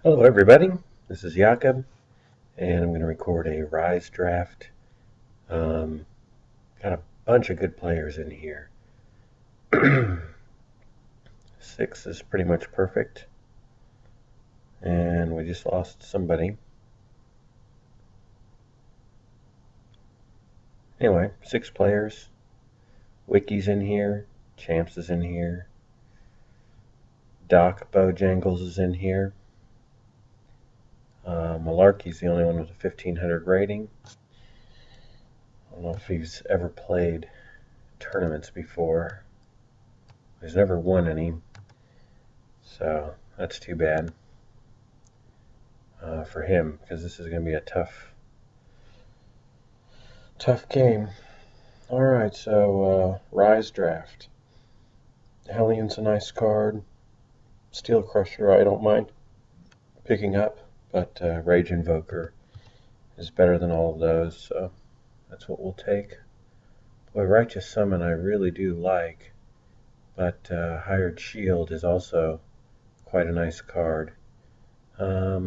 Hello everybody, this is Jakob, and I'm going to record a Rise draft. Um, Got a bunch of good players in here. 6 is pretty much perfect, and we just lost somebody. Anyway, 6 players. Wiki's in here, Champs is in here, Doc Bojangles is in here. Malarkey's the only one with a 1500 rating. I don't know if he's ever played tournaments before. He's never won any, so that's too bad for him, because this is going to be a tough game. All right, so Rise draft. Hellion's a nice card. Steel Crusher I don't mind picking up, but Rage Invoker is better than all of those, so that's what we'll take. Boy, Righteous Summon I really do like, but Hired Shield is also quite a nice card. There's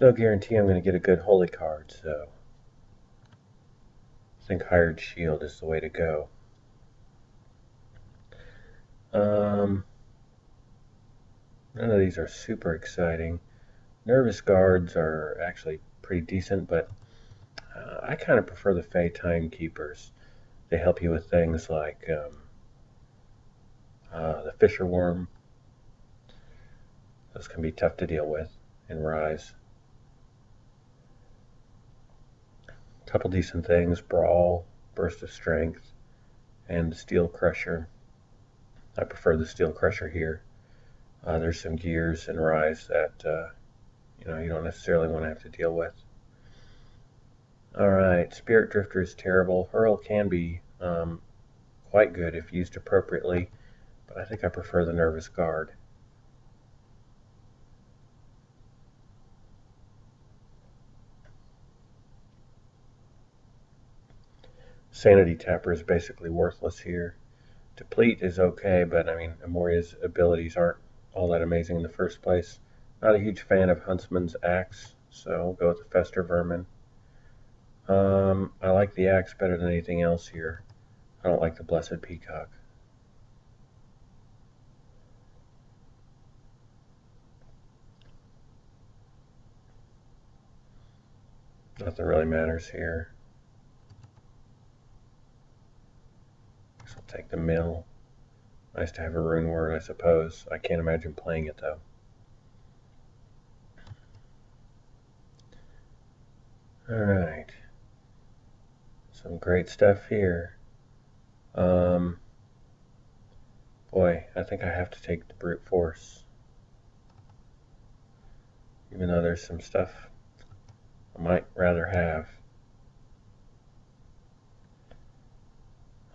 no guarantee I'm going to get a good Holy card, so I think Hired Shield is the way to go. None of these are super exciting. Nervous Guards are actually pretty decent, but I kind of prefer the Fey Timekeepers. They help you with things like the Fisher Worm. Those can be tough to deal with in Rise. A couple decent things: Brawl, Burst of Strength, and the Steel Crusher. I prefer the Steel Crusher here. There's some gears in Rise that you don't necessarily want to have to deal with. Alright, Spirit Drifter is terrible. Hurl can be quite good if used appropriately, but I think I prefer the Nervous Guard. Sanity Tapper is basically worthless here. Deplete is okay, but I mean, Amoria's abilities aren't all that amazing in the first place. Not a huge fan of Huntsman's Axe, so we'll go with the Fester Vermin. I like the Axe better than anything else here. I don't like the Blessed Peacock. Nothing really matters here. Guess I'll take the Mill. Nice to have a rune word, I suppose. I can't imagine playing it, though. Alright. Some great stuff here. Boy, I think I have to take the Brute Force. Even though there's some stuff I might rather have.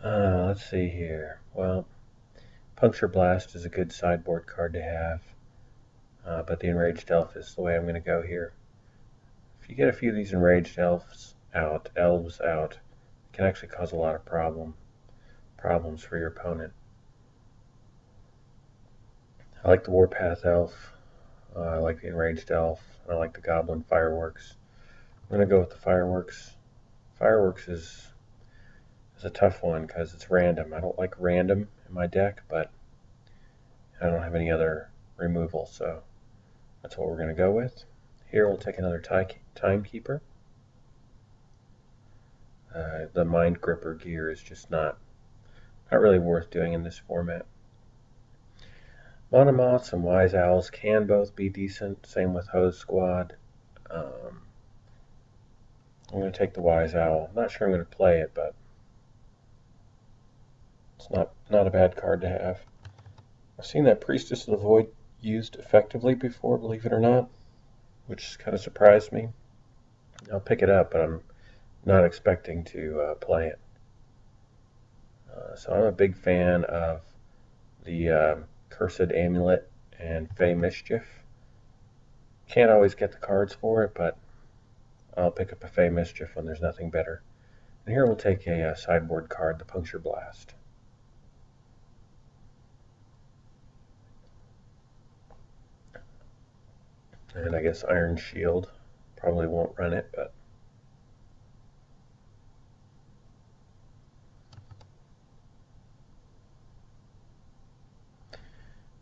Let's see here. Well, Puncture Blast is a good sideboard card to have, but the Enraged Elf is the way I'm going to go here. If you get a few of these Enraged elves out, it can actually cause a lot of problems for your opponent. I like the Warpath Elf. I like the Enraged Elf. I like the Goblin Fireworks. I'm going to go with the Fireworks. Fireworks is a tough one because it's random. I don't like random in my deck, but I don't have any other removal, so that's what we're going to go with. Here we'll take another Timekeeper. The Mind Gripper gear is just not really worth doing in this format. Monomoths and Wise Owls can both be decent. Same with Hose Squad. I'm going to take the Wise Owl. I'm not sure I'm going to play it, but it's not a bad card to have. I've seen that Priestess of the Void used effectively before, believe it or not, which kind of surprised me. I'll pick it up, but I'm not expecting to play it. So I'm a big fan of the Cursed Amulet and Fey Mischief. Can't always get the cards for it, but I'll pick up a Fey Mischief when there's nothing better. And here we'll take a sideboard card, the Puncture Blast. And I guess Iron Shield. Probably won't run it, but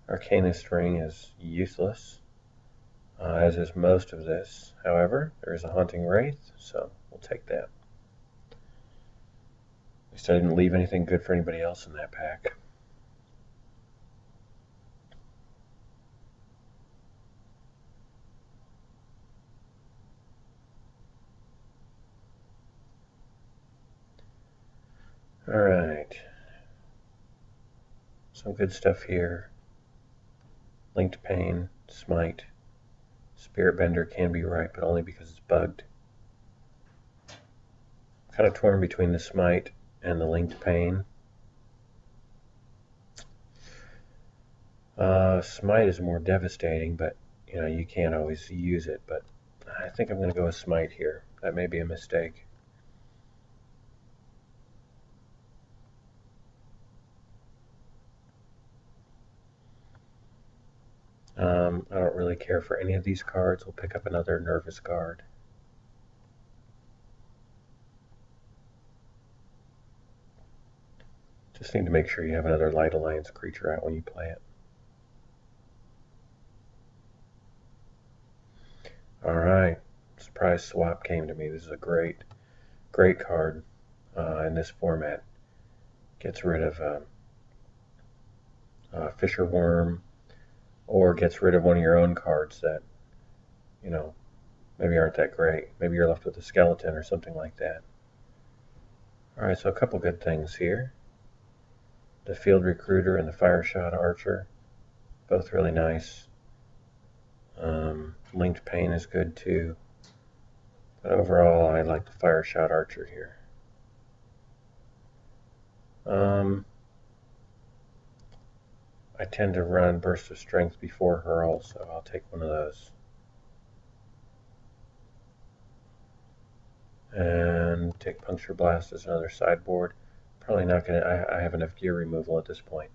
Arcanist Ring is useless, as is most of this. However, there is a Haunting Wraith, so we'll take that. At least I didn't leave anything good for anybody else in that pack. Alright. Some good stuff here. Linked Pain, Smite. Spirit Bender can be right, but only because it's bugged. Kind of torn between the Smite and the Linked Pain. Smite is more devastating, but you can't always use it. But I think I'm going to go with Smite here. That may be a mistake. I don't really care for any of these cards. We'll pick up another Nervous Guard. Just need to make sure you have another Light Alliance creature out when you play it. Alright, Surprise Swap came to me. This is a great card in this format. Gets rid of Fisher Worm, or gets rid of one of your own cards that, maybe aren't that great. Maybe you're left with a skeleton or something like that. Alright, so a couple good things here. The Field Recruiter and the Fire Shot Archer, both really nice. Linked Pain is good too. But overall, I like the Fire Shot Archer here. I tend to run Burst of Strength before Hurl, so I'll take one of those. And take Puncture Blast as another sideboard. Probably not going to, I have enough gear removal at this point.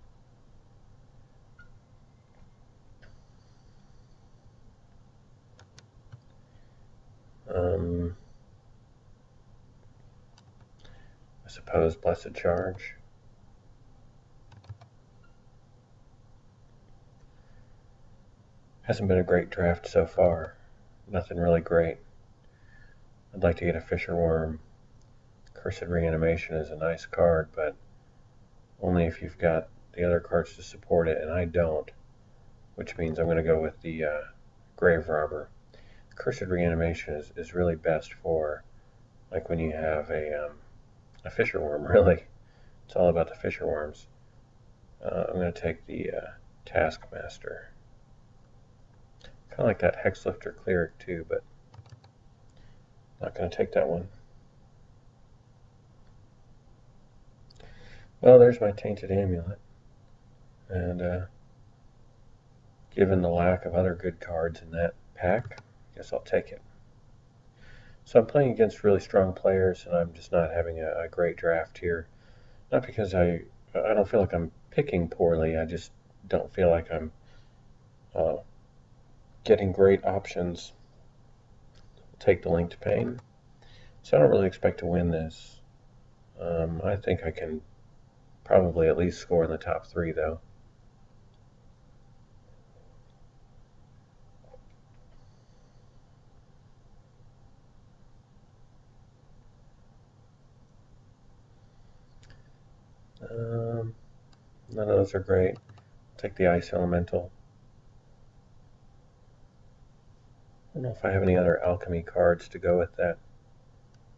I suppose Blessed Charge. Hasn't been a great draft so far. Nothing really great. I'd like to get a Fisher Worm. Cursed Reanimation is a nice card, but only if you've got the other cards to support it, and I don't, which means I'm going to go with the Grave Robber. Cursed Reanimation is really best for, like, when you have a Fisher Worm, really. It's all about the Fisher Worms. I'm going to take the Taskmaster. Kind of like that Hexlifter Cleric too, but not going to take that one. Well, there's my Tainted Amulet. And given the lack of other good cards in that pack, I guess I'll take it. So I'm playing against really strong players, and I'm just not having a great draft here. Not because I don't feel like I'm picking poorly, I just don't feel like I'm getting great options. I'll take the Linked Pain. So I don't really expect to win this. I think I can probably at least score in the top 3, though. None of those are great. I'll take the Ice Elemental. I don't know if I have any other alchemy cards to go with that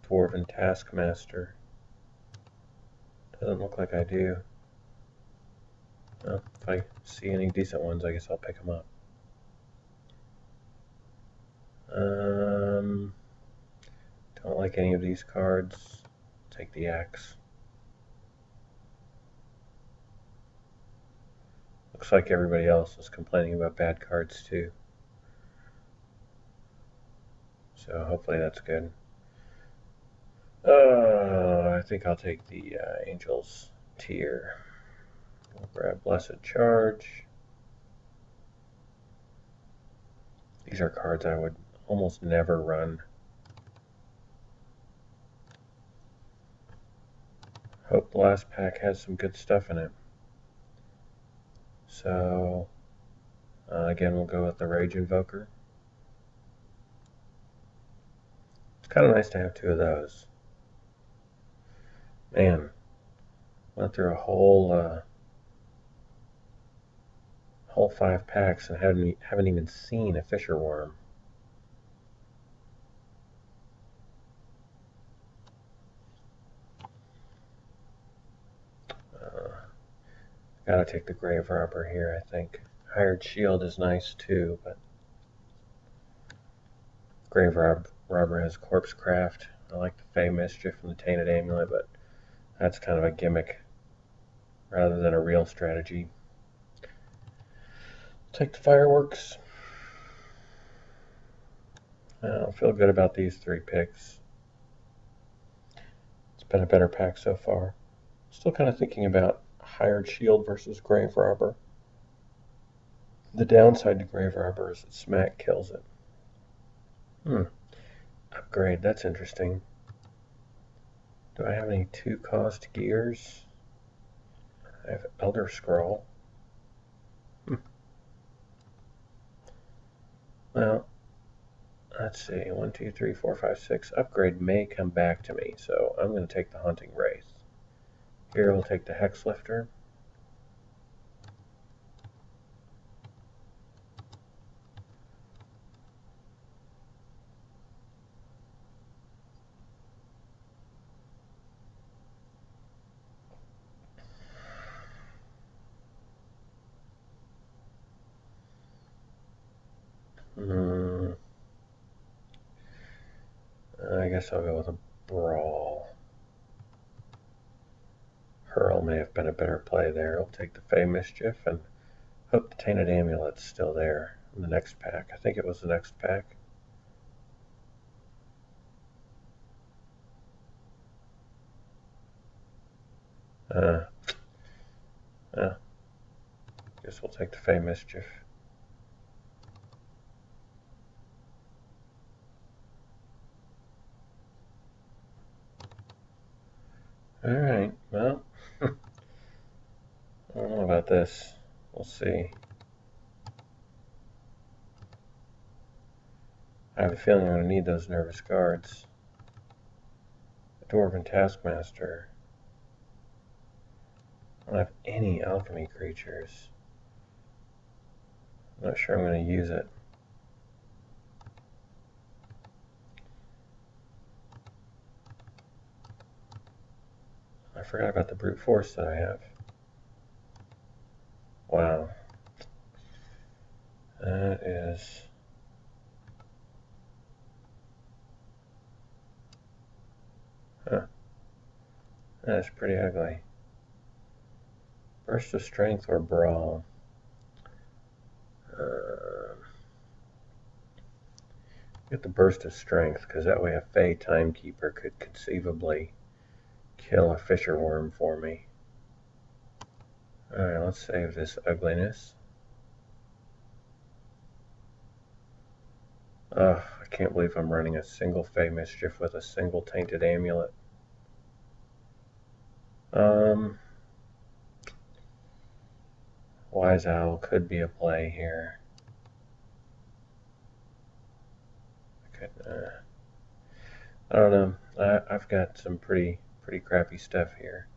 Dwarven Taskmaster. Doesn't look like I do. Well, if I see any decent ones, I guess I'll pick them up. Don't like any of these cards. Take the Axe. Looks like everybody else is complaining about bad cards too. So hopefully that's good. I think I'll take the Angel's Tear. We'll grab Blessed Charge. These are cards I would almost never run. Hope the last pack has some good stuff in it. So, again, we'll go with the Rage Invoker. It's kind of nice to have 2 of those. Man, went through a whole 5 packs and haven't even seen a Fisher Worm. Gotta take the Grave Robber here, I think. Hired Shield is nice too, but Grave Robber has Corpse Craft. I like the Fey Mischief and the Tainted Amulet, but that's kind of a gimmick rather than a real strategy. Take the Fireworks. I feel good about these 3 picks. It's been a better pack so far. Still kind of thinking about Hired Shield versus Grave Robber. The downside to Grave Robber is that Smack kills it. Upgrade, that's interesting. Do I have any 2-cost gears? I have Elder Scroll. Well, let's see. 1, 2, 3, 4, 5, 6. Upgrade may come back to me, so I'm going to take the Hunting Wraith. Here we'll take the Hex Lifter. I guess I'll go with a Brawl. Hurl may have been a better play there. I'll take the Fey Mischief and hope the Tainted Amulet's still there in the next pack. I think it was the next pack. Guess we'll take the Fey Mischief. Alright, well, I don't know about this. We'll see. I have a feeling I'm going to need those Nervous Guards. The Dwarven Taskmaster. I don't have any alchemy creatures. I'm not sure I'm going to use it. I forgot about the Brute Force that I have. Wow. That is... That's pretty ugly. Burst of Strength or Brawl? Get the Burst of Strength, because that way a Fey Timekeeper could conceivably kill a Fisher Worm for me. Alright, let's save this ugliness. I can't believe I'm running a single Fey Mischief with a single Tainted Amulet. Wise Owl could be a play here. I don't know. I've got some pretty crappy stuff here.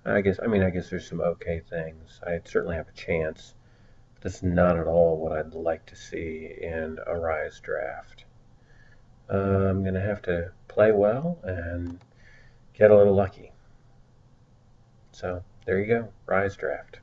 I guess there's some okay things. I certainly have a chance. But that's not at all what I'd like to see in a Rise draft. I'm going to have to play well and get a little lucky. So, there you go. Rise draft.